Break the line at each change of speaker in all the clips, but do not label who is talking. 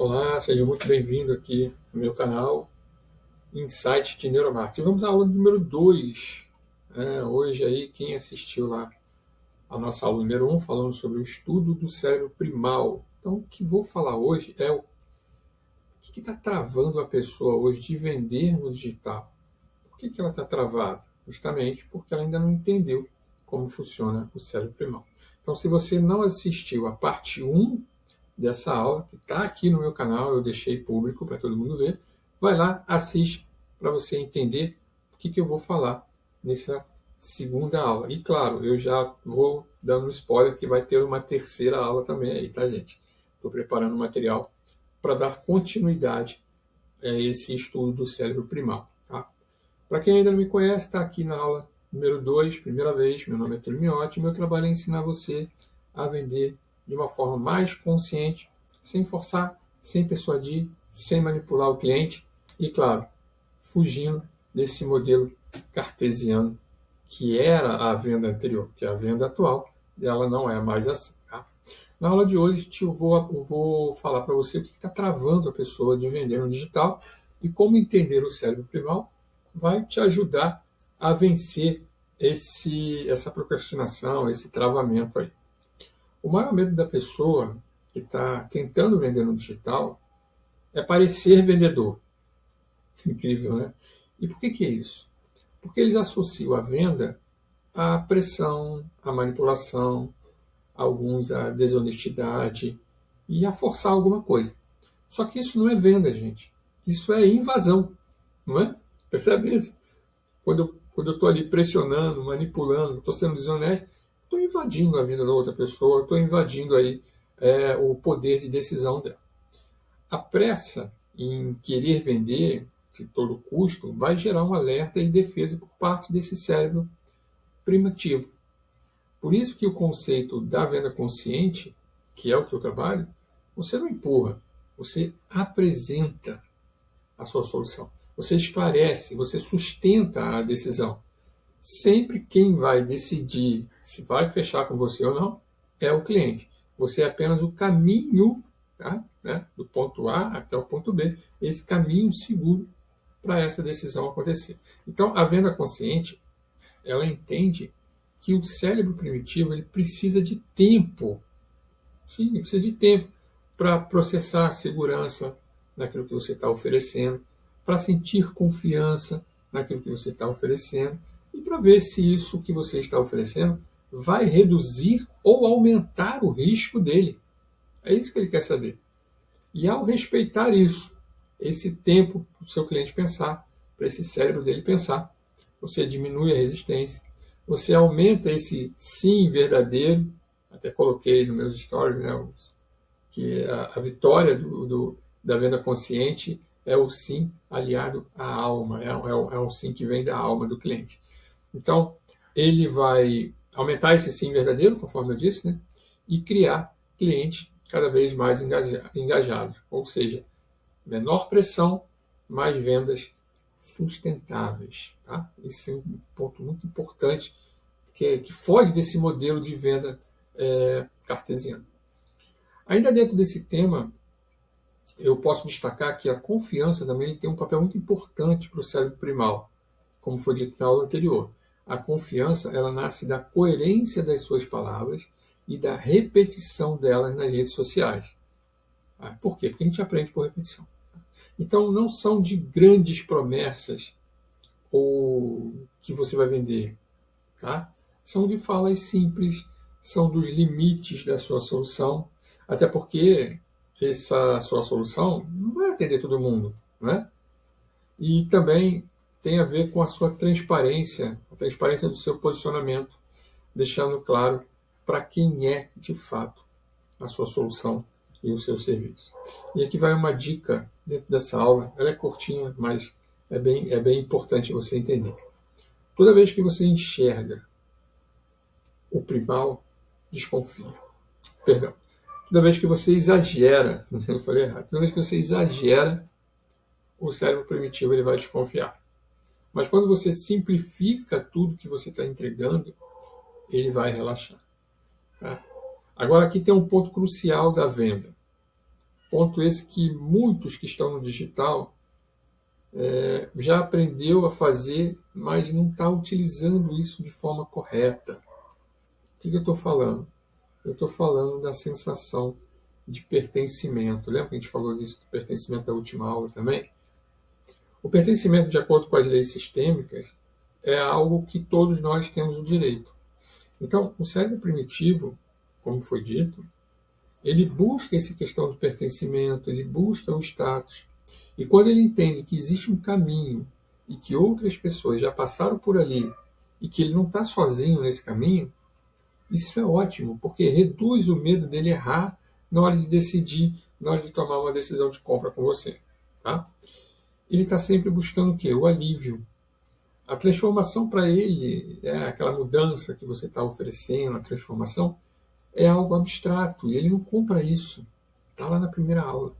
Olá, seja muito bem-vindo aqui no meu canal Insight de Neuromarketing. Vamos à aula número 2. Hoje aí, quem assistiu lá a nossa aula número 1, falando sobre o estudo do cérebro primal. Então, o que vou falar hoje é o que está travando a pessoa hoje de vender no digital. Por que ela está travada? Justamente porque ela ainda não entendeu como funciona o cérebro primal. Então, se você não assistiu a parte 1 dessa aula, que está aqui no meu canal, eu deixei público para todo mundo ver. Vai lá, assiste para você entender o que eu vou falar nessa segunda aula. E claro, eu já vou dando um spoiler que vai ter uma terceira aula também aí, tá, gente? Estou preparando material para dar continuidade a esse estudo do cérebro primal. Tá? Para quem ainda não me conhece, está aqui na aula número 2, primeira vez. Meu nome é Túlio Miotti e meu trabalho é ensinar você a vender de uma forma mais consciente, sem forçar, sem persuadir, sem manipular o cliente e, claro, fugindo desse modelo cartesiano que era a venda anterior, que é a venda atual, e ela não é mais assim. Tá? Na aula de hoje, eu vou falar para você o que está travando a pessoa de vender no digital e como entender o cérebro primal vai te ajudar a vencer essa procrastinação, esse travamento aí. O maior medo da pessoa que está tentando vender no digital é parecer vendedor. Incrível, né? E por que é isso? Porque eles associam a venda à pressão, à manipulação, alguns à desonestidade e a forçar alguma coisa. Só que isso não é venda, gente. Isso é invasão, não é? Percebe isso? Quando eu estou ali pressionando, manipulando, estou sendo desonesto, estou invadindo a vida da outra pessoa, estou invadindo aí o poder de decisão dela. A pressa em querer vender de todo custo vai gerar um alerta e defesa por parte desse cérebro primitivo. Por isso que o conceito da venda consciente, que é o que eu trabalho, você não empurra, você apresenta a sua solução. Você esclarece, você sustenta a decisão. Sempre quem vai decidir se vai fechar com você ou não é o cliente. Você é apenas o caminho, tá? Do ponto A até o ponto B, esse caminho seguro para essa decisão acontecer. Então, a venda consciente, ela entende que o cérebro primitivo ele precisa de tempo. Sim, ele precisa de tempo para processar a segurança naquilo que você está oferecendo, para sentir confiança naquilo que você está oferecendo e para ver se isso que você está oferecendo vai reduzir ou aumentar o risco dele. É isso que ele quer saber. E ao respeitar isso, esse tempo para o seu cliente pensar, para esse cérebro dele pensar, você diminui a resistência, você aumenta esse sim verdadeiro, até coloquei nos meus stories, né, que a vitória da venda consciente é o sim aliado à alma, é um sim que vem da alma do cliente. Então, ele vai aumentar esse sim verdadeiro, conforme eu disse, né, e criar clientes cada vez mais engajados. Ou seja, menor pressão, mais vendas sustentáveis. Tá? Esse é um ponto muito importante que foge desse modelo de venda cartesiano. Ainda dentro desse tema, eu posso destacar que a confiança também tem um papel muito importante para o cérebro primal, como foi dito na aula anterior. A confiança ela nasce da coerência das suas palavras e da repetição delas nas redes sociais. Por quê? Porque a gente aprende por repetição. Então, não são de grandes promessas ou que você vai vender. Tá? São de falas simples, são dos limites da sua solução, até porque essa sua solução não vai atender todo mundo. Né? E também tem a ver com a sua transparência, a transparência do seu posicionamento, deixando claro para quem é, de fato, a sua solução e o seu serviço. E aqui vai uma dica dentro dessa aula, ela é curtinha, mas é bem importante você entender. Toda vez que você enxerga o primal, desconfia. Perdão. Toda vez que você exagera, eu falei errado, toda vez que você exagera, o cérebro primitivo ele vai desconfiar. Mas quando você simplifica tudo que você está entregando, ele vai relaxar. Tá? Agora aqui tem um ponto crucial da venda. Ponto esse que muitos que estão no digital já aprendeu a fazer, mas não está utilizando isso de forma correta. O que eu estou falando? Eu estou falando da sensação de pertencimento. Lembra que a gente falou disso, do pertencimento da última aula também? O pertencimento, de acordo com as leis sistêmicas, é algo que todos nós temos o direito. Então, o cérebro primitivo, como foi dito, ele busca essa questão do pertencimento, ele busca o status. E quando ele entende que existe um caminho e que outras pessoas já passaram por ali e que ele não está sozinho nesse caminho, isso é ótimo, porque reduz o medo dele errar na hora de decidir, na hora de tomar uma decisão de compra com você. Tá? Ele está sempre buscando o quê? O alívio. A transformação para ele, aquela mudança que você está oferecendo, a transformação, é algo abstrato e ele não compra isso. Está lá na primeira aula.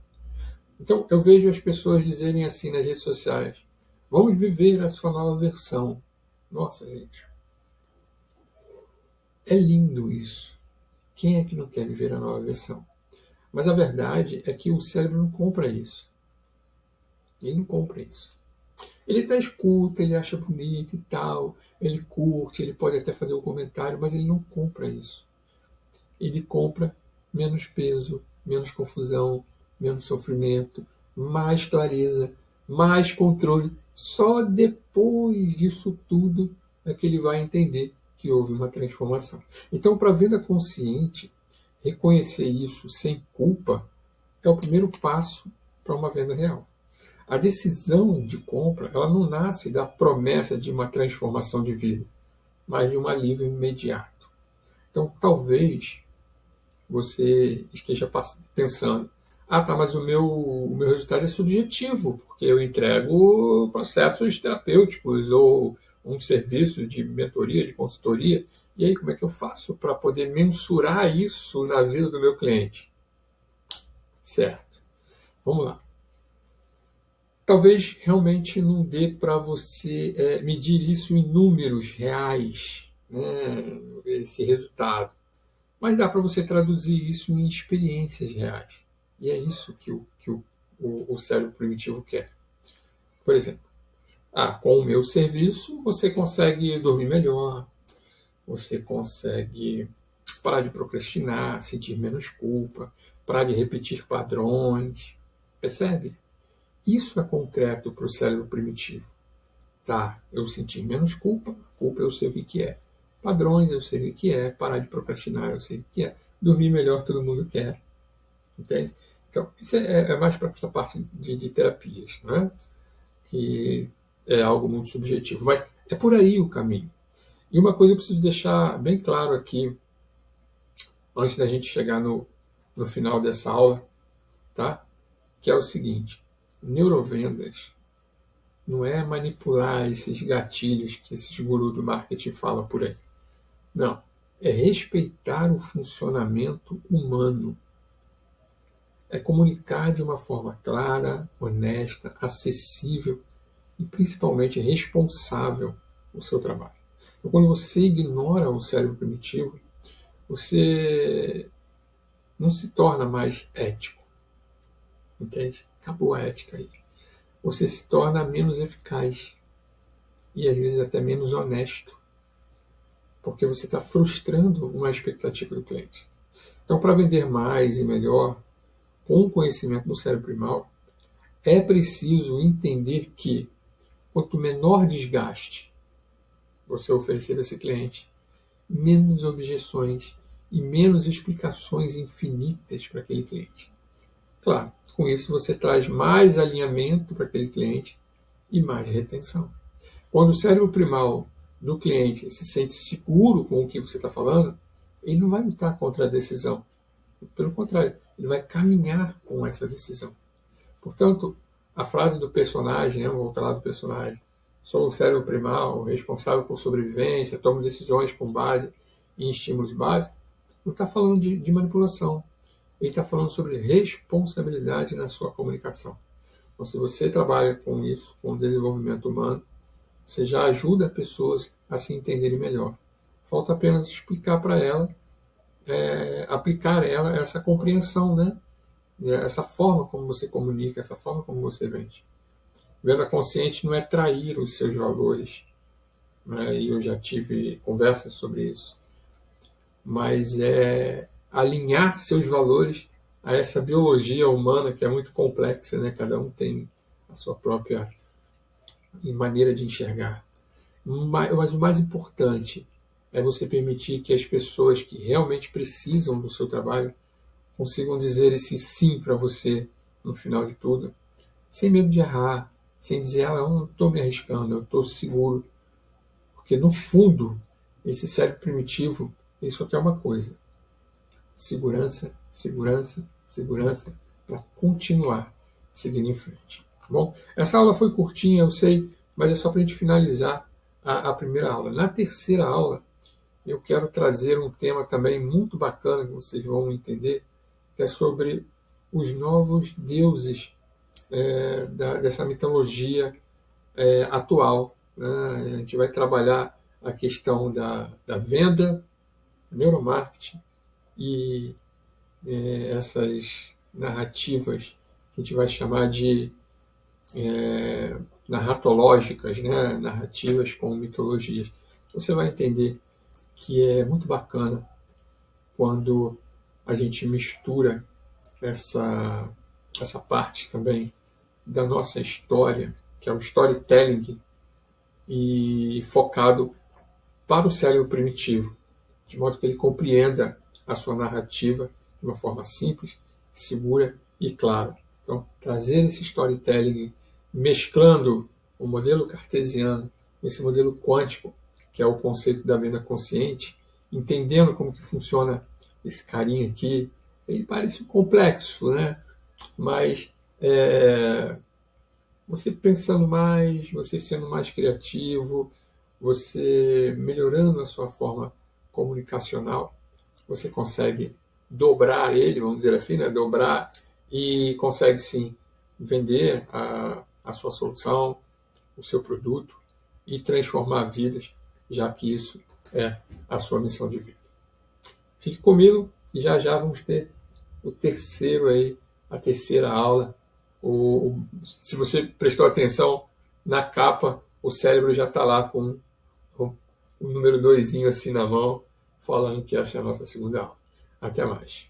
Então, eu vejo as pessoas dizerem assim nas redes sociais: vamos viver a sua nova versão. Nossa, gente. É lindo isso. Quem é que não quer viver a nova versão? Mas a verdade é que o cérebro não compra isso. Ele não compra isso. Ele até escuta, ele acha bonito e tal, ele curte, ele pode até fazer um comentário, mas ele não compra isso. Ele compra menos peso, menos confusão, menos sofrimento, mais clareza, mais controle. Só depois disso tudo é que ele vai entender que houve uma transformação. Então, para a venda consciente, reconhecer isso sem culpa é o primeiro passo para uma venda real. A decisão de compra, ela não nasce da promessa de uma transformação de vida, mas de um alívio imediato. Então, talvez você esteja pensando: ah, tá, mas o meu resultado é subjetivo, porque eu entrego processos terapêuticos ou um serviço de mentoria, de consultoria. E aí, como é que eu faço para poder mensurar isso na vida do meu cliente? Certo. Vamos lá. Talvez realmente não dê para você medir isso em números reais, né, esse resultado. Mas dá para você traduzir isso em experiências reais. E é isso que o cérebro primitivo quer. Por exemplo, com o meu serviço você consegue dormir melhor, você consegue parar de procrastinar, sentir menos culpa, parar de repetir padrões. Percebe? Isso é concreto para o cérebro primitivo. Tá, eu senti menos culpa, culpa eu sei o que é. Padrões eu sei o que é, parar de procrastinar eu sei o que é. Dormir melhor todo mundo quer. Entende? Então, isso é mais para essa parte de terapias, né? Que é algo muito subjetivo. Mas é por aí o caminho. E uma coisa eu preciso deixar bem claro aqui, antes da gente chegar no final dessa aula, tá? Que é o seguinte: neurovendas não é manipular esses gatilhos que esses gurus do marketing falam por aí. Não. É respeitar o funcionamento humano. É comunicar de uma forma clara, honesta, acessível e principalmente responsável o seu trabalho. Então, quando você ignora o cérebro primitivo, você não se torna mais ético. Entende? Acabou a ética aí. Você se torna menos eficaz e às vezes até menos honesto, porque você está frustrando uma expectativa do cliente. Então, para vender mais e melhor, com o conhecimento do cérebro primal, é preciso entender que quanto menor desgaste você oferecer a esse cliente, menos objeções e menos explicações infinitas para aquele cliente. Claro, com isso você traz mais alinhamento para aquele cliente e mais retenção. Quando o cérebro primal do cliente se sente seguro com o que você está falando, ele não vai lutar contra a decisão. Pelo contrário, ele vai caminhar com essa decisão. Portanto, a frase do personagem, vamos voltar lá do personagem: sou o cérebro primal, responsável por sobrevivência, tomo decisões com base em estímulos básicos, não está falando de manipulação. Ele está falando sobre responsabilidade na sua comunicação. Então, se você trabalha com isso, com o desenvolvimento humano, você já ajuda pessoas a se entenderem melhor. Falta apenas explicar para ela, aplicar ela essa compreensão, né, essa forma como você comunica, essa forma como você vende. Venda consciente não é trair os seus valores, né? E eu já tive conversas sobre isso, mas é alinhar seus valores a essa biologia humana que é muito complexa, né? Cada um tem a sua própria maneira de enxergar. Mas o mais importante é você permitir que as pessoas que realmente precisam do seu trabalho consigam dizer esse sim para você no final de tudo, sem medo de errar, sem dizer, eu não estou me arriscando, eu estou seguro. Porque no fundo, esse cérebro primitivo, ele só quer uma coisa: segurança, segurança, segurança, para continuar seguindo em frente. Tá bom? Essa aula foi curtinha, eu sei, mas é só para a gente finalizar a primeira aula. Na terceira aula, eu quero trazer um tema também muito bacana, que vocês vão entender, que é sobre os novos deuses dessa mitologia atual. Né? A gente vai trabalhar a questão da venda, neuromarketing e essas narrativas que a gente vai chamar de narratológicas, né? Narrativas com mitologias. Você vai entender que é muito bacana quando a gente mistura essa parte também da nossa história, que é o storytelling, e focado para o cérebro primitivo, de modo que ele compreenda a sua narrativa de uma forma simples, segura e clara. Então, trazer esse storytelling mesclando o modelo cartesiano com esse modelo quântico, que é o conceito da venda consciente, entendendo como que funciona esse carinha aqui. Ele parece complexo, né? Mas você pensando mais, você sendo mais criativo, você melhorando a sua forma comunicacional, você consegue dobrar ele, vamos dizer assim, né? Dobrar, e consegue sim vender a sua solução, o seu produto e transformar vidas, já que isso é a sua missão de vida. Fique comigo e já já vamos ter o terceiro aí, a terceira aula. Se você prestou atenção na capa, o cérebro já está lá com o número 2 assim na mão, falando que essa é a nossa segunda aula. Até mais.